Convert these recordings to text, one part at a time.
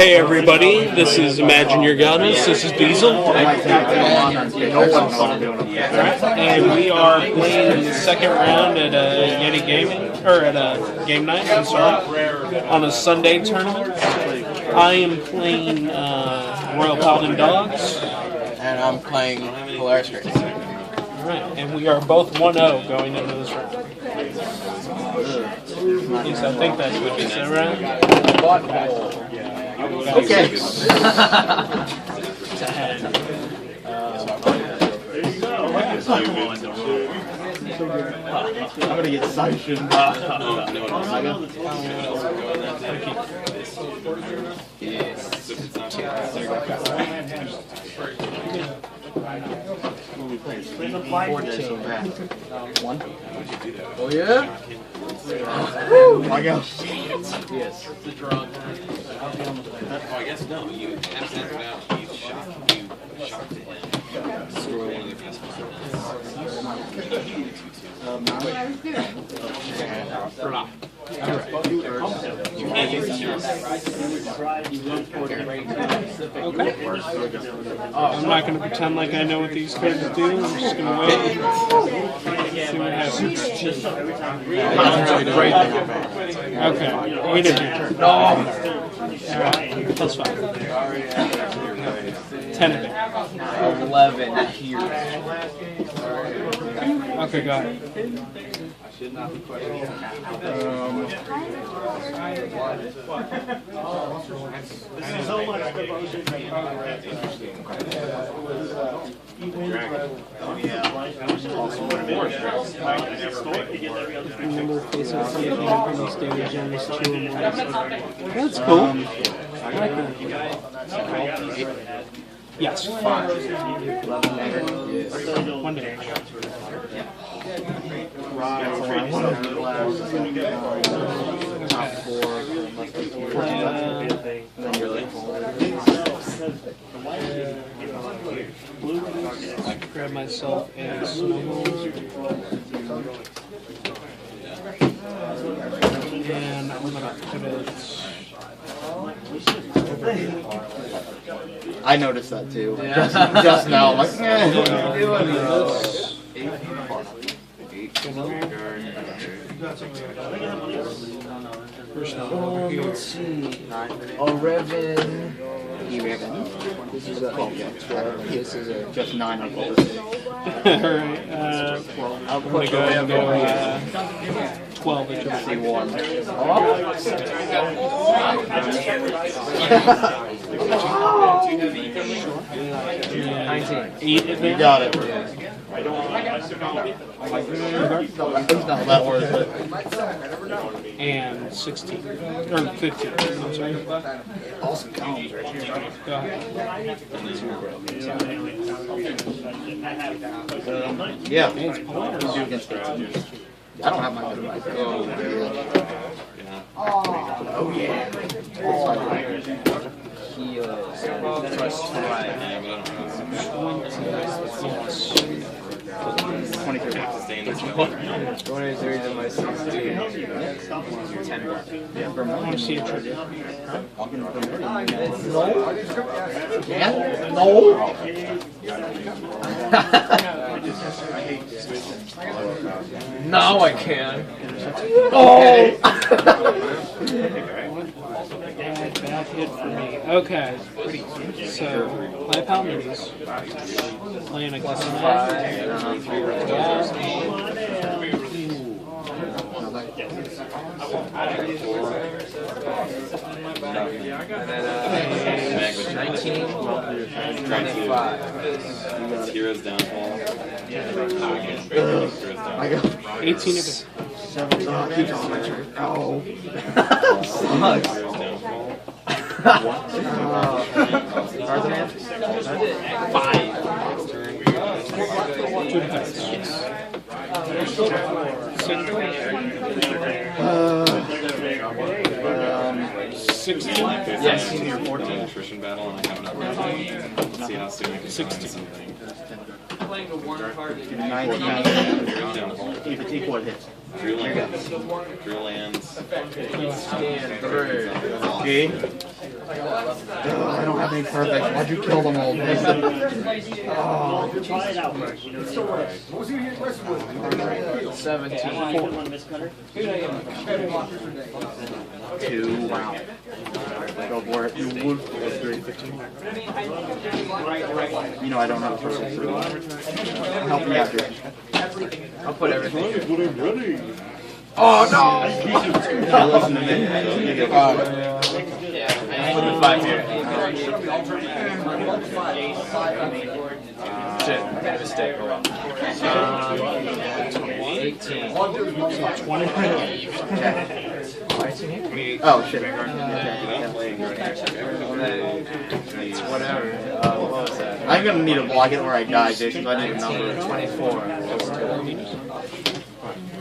Hey everybody, this is Imagine Your Goddess, this is Diesel. And we are playing the second round at a Yeti Gaming, or at a game night, I'm sorry, on a Sunday tournament. I am playing Royal Paladin Dogs. And I'm playing Polaris. Alright, and we are both 1-0 going into this round. At least I think that's what you said, right? Okay. I'm gonna get sanctioned. Oh yeah? Oh my gosh. Yes. The drug. Oh, I guess no. You asked him about you shocked him. I'm not going to pretend like I know what these cards do. I'm just going to wait. See what happens. Okay. 8 of hand. Alright. Plus 5. 10 of hand. 11 here. Okay, got it. So much devotion. Number of faces on the opponent's damage and is 2 or more. That's cool. I like that. Yes. 1 damage. Grab myself a snowball. And I'm gonna put it. I noticed that too. Just now. I'm like, let's see. Revan. This is a 12. This is a just 9 on both. Alright, I'll put go ahead and go 12 at your See one. 19. 8 at You got it. That worth it. And 16. Or 15. I'm sorry. Awesome columns right here. Go ahead. Yeah. Hey, it's Polaris. I don't have my good life. Oh yeah. I want to see a trigger. No. Now I can. Oh! Bad hit for me. Okay. So, play Paladins. Playing a Heroes downfall. 18 of it. Oh. Five. 2 defense. 16. Yes. 14 attrition battle, and I have another. Let's see how soon I can 16. something. Playing a 1 card. 19. Downfall. Take 1 hit. Drew lands. Drew lands. G. I don't have any perfect. Why'd you kill them all? Oh. 17. 2. Wow. Go for it. You would. You know I don't have a perfect. Help me out here. I'll put everything. Oh no! I put the 5 here. Shit, I made a mistake. Hold on. 18. 20. Oh shit. Whatever. What was that? I'm gonna need a block it where I die, Jason. I need a number. 24.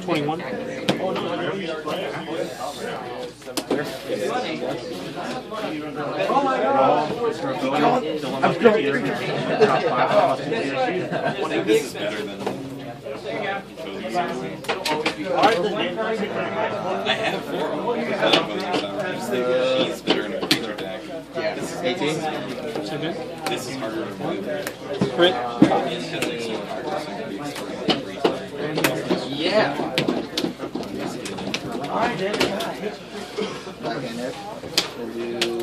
21. I'm going. This is better than. I have 4 of them. He's better in a creature deck. Yeah. This is 18. So good. This is harder to move. Crit. Yeah.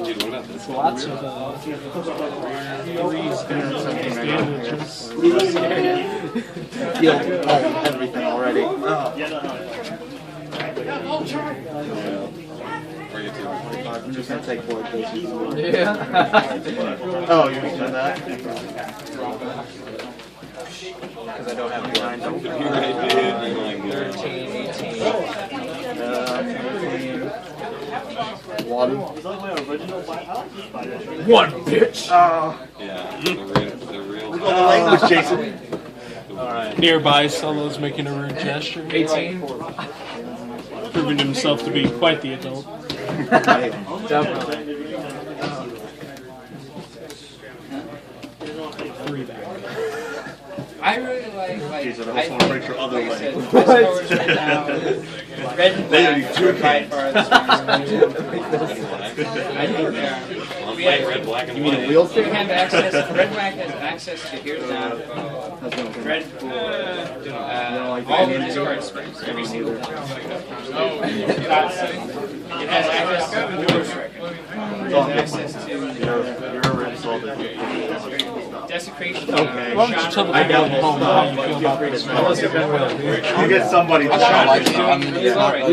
Dude, what about this? Lots of threes damages. Healed everything already. I'm just gonna take 4 cases. Yeah. Oh, you're doing that? Because I don't have the line. 13, 18. 1. 1, bitch! Yeah, the real. Language, Jason. Alright. Nearby, Solo's making a rude gesture, 18. proving himself to be quite the adult. Definitely. 3 back. I really like Jesus, I just want to break your other leg. Red and black are by far the strongest. I think we have Red, black, and You mean a white. wheelchair? we have access. Red black has access to here's now. Red all of the sword springs. Every single one. It has access to Force Record. It has access to desecration. Why don't you tell the people at home how you feel about this? You get somebody to He's alright.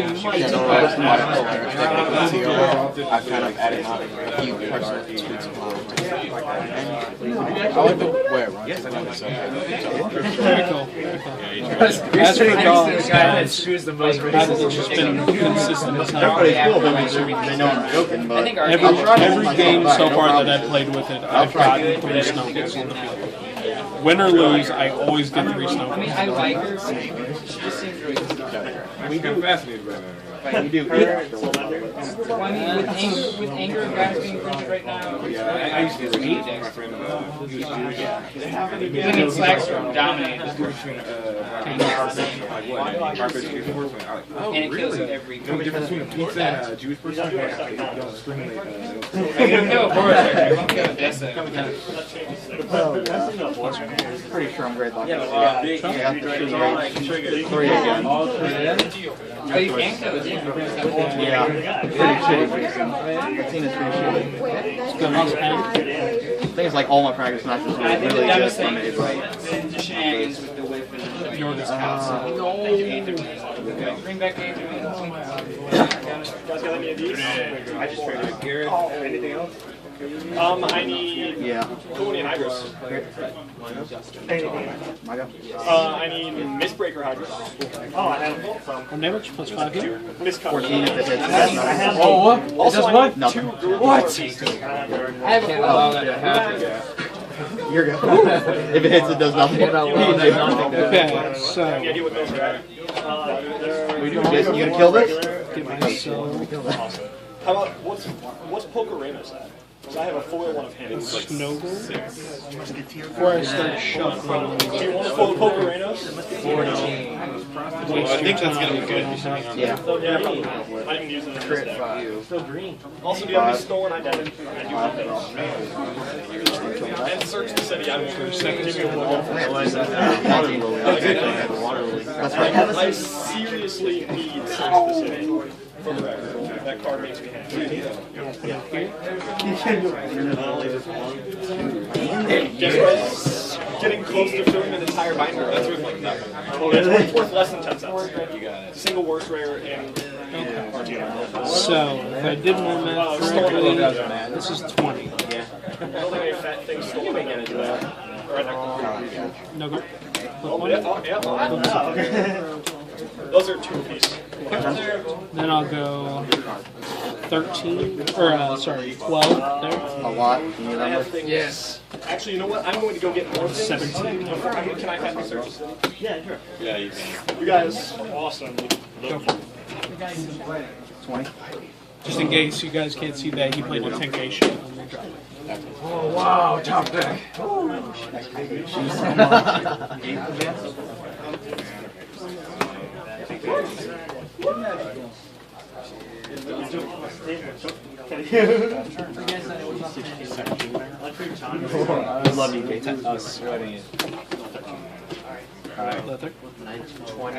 I've kind of added my personal tweets. I like the where, right? Yes, I like Very cool. That's pretty cool. the guy that screws the most It's just been consistent as hell. Everybody's cool, but they know I'm joking, I but think our Every game so far that I've played with it, I've gotten 3 snowballs on the field. Win or lose, I always get 3 I mean, snowballs. I like her. She just seems really good. We do fascinated by that. you do. Well, I mean, with anger guys being printed right now, I used to do my friend, he was Jewish. I mean, Slacks are dominated. Between, like what? Carpet before? Oh, And it kills really? every. No difference between a pizza and a Jewish person? Yeah, I don't discriminate. I'm gonna kill a Force Record. I'm gonna kill Odessa. Pretty sure I'm great luck. Yeah, I got the shit 3 again. Oh, you can kill it. Yeah, pretty shitty. I've seen it's pretty shitty. I think it's like all my practice matches were I think the really good dumbest for thing me. is like the shenanigans with the whip and Yorgos bring back Aether. I just traded Garrett. Anything else? I need Yeah. Tony and Iris. My go. I need Mistbreaker Hydra. Oh, I have On damage, plus 5 here. Miscut. 14 if it hits. That's not Oh, what? Also, I need nothing. What? I have a allow that to happen. You're good. If it hits, it does nothing. Okay, so Any idea what those are? Jason, you gonna kill this? get myself How about what's Poker Ramos at? So I have a foil one of him. Snowball. Before I start shuffling. Do you want a foil Pokerenos? Well, I think that's gonna be good. Yeah. Yeah, probably. I didn't use it in this deck. Also, do you have any stolen identity? I do have those. And search the city. I will give you a That's right. I seriously need search the city. For the record. That card makes me happy. Getting close to filling an entire binder. That's worth like nothing. Oh, it's worth less than 10 cents. You got it. Single worst rare and So, if I did my math correctly, this is 20. I don't think any fat things stolen again into that. No go. Oh, yeah. Those are 2 apiece. Then I'll go 13, or sorry, 12 there. A lot. Can you remember? Yes. Actually, you know what? I'm going to go get more things. 17. Can I have the search the city? Yeah, you can. You guys are awesome. Go for it. 20. Just in case you guys can't see that, he played a 10K shot on the drop. Oh wow, top deck. I love you, Jason. Sweating it. Leather. 21.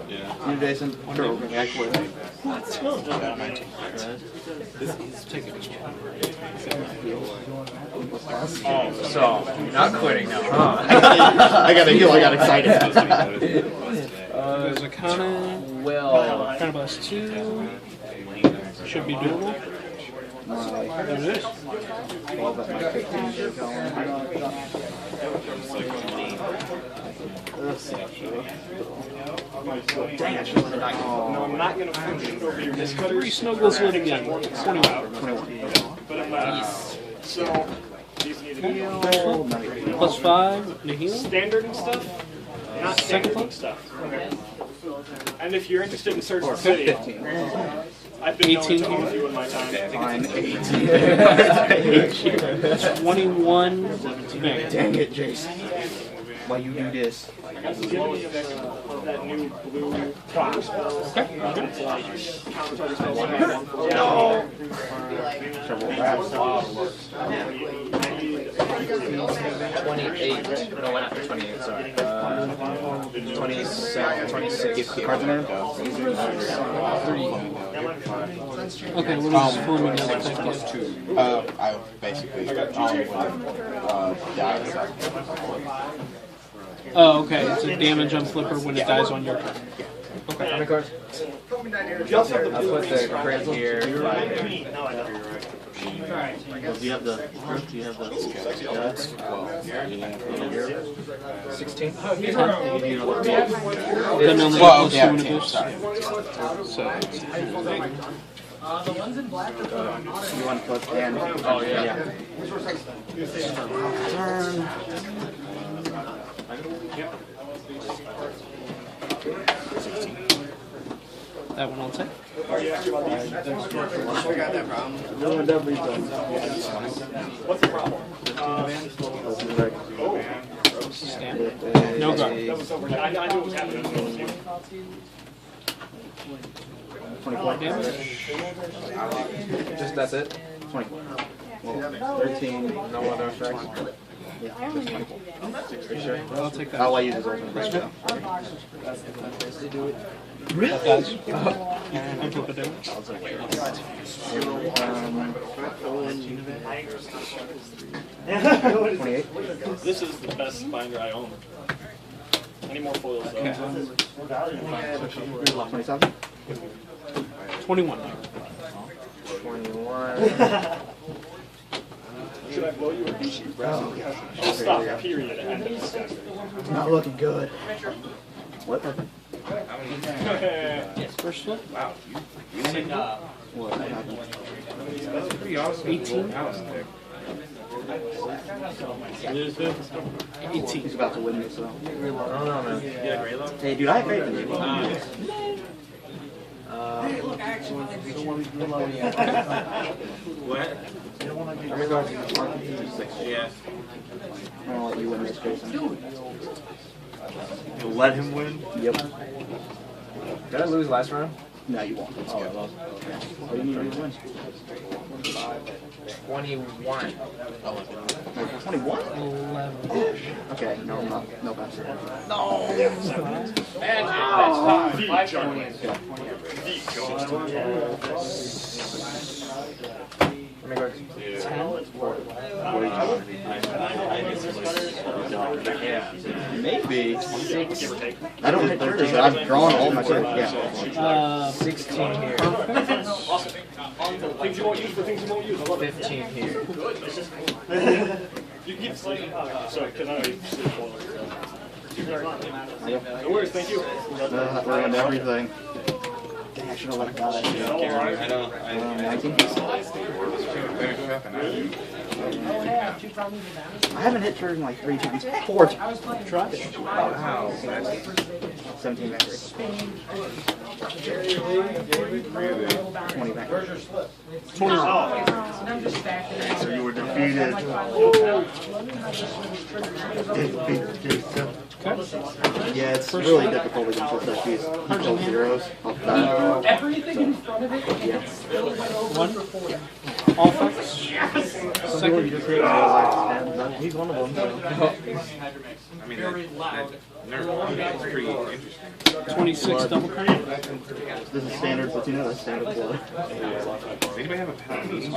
Yeah. You, Jason. Sure. Yeah, quit. Oh, so you're not quitting now, huh? I got a heal. I got excited. There's a Kana. Well, Kind of 2. Should be doable. There it is. Dang, I should have No, I'm not going to push it over your discutters. 3 snuggles lit again. 21. But I'm so, these need to be Plus 5 to heal. standard and stuff, not Second standard and stuff. And if you're interested in search the city, I've been known 18 to own you in my time. Fine. 21. Dang it, Jason. Why you do this? Give me that new blue proc spell. Okay. It's like counter target spell. No. 28. No, went after 28, sorry. 27, 26. Cards in there? Okay, what is this forming now? I basically died. Oh, okay. It's a damage on flipper when it dies on your turn. Okay. How many cards? You also have the I'll blue put the crit here. No, I don't. Do you have the? Do you have the? 16. Then only Well, plus yeah, 2 into 10, this. sorry. So, You want to put and? Oh, yeah. turn. That one I'll take. What's the problem? Stand. No guard. That was over. I knew it was happening. 24. Damage. Just that's it? 20. Well, 13. No other effects? I'll take that. I'll let you use ultimate right now. That does. I'll flip it down. 28. This is the best binder I own. Any more foils though? 27. 21. 21. Should I blow you a piece? I'll stop. Period. End of discussion. Not looking good. What? First flip. Wow. What happened? 18. 18. He's about to win this, so. I don't know, man. Hey, dude, I have faith in you. What? Yeah. I'm gonna let you win this, Jason. You'll let him win? Yep. Did I lose last round? No, you won't. Oh, I lost. All you need to do is win. 21. 21? 11. Okay, no, I'm not. No pass. Maybe. I don't hit 30. I've drawn all my turns. Yeah. 16 here. Awesome. Things you won't use for things you won't use. I love it. 15 here. You keep sliding. Sorry, because I know you No worries, thank you. Ruined everything. Dang, I should have let it go. I don't. 19. I haven't hit turn like 3 times. 4 times. Wow. 17 victory. 20 victory. 20. So you were defeated. Yeah, it's really difficult against those these control zeros. Everything in front of it. Yeah. One. All effects. Second. He's one of them. I mean, that pretty interesting. 26 double crown. This is standard, but you know that's standard blood. Does anybody have a Paladin?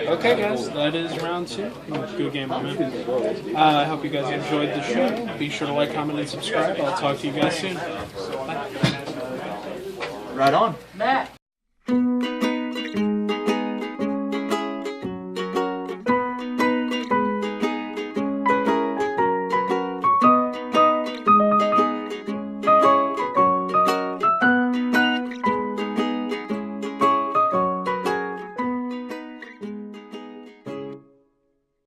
Okay, guys, that is round 2. Good game, man. I hope you guys enjoyed the show. Be sure to like, comment, and subscribe. I'll talk to you guys soon. Bye. Right on. Matt.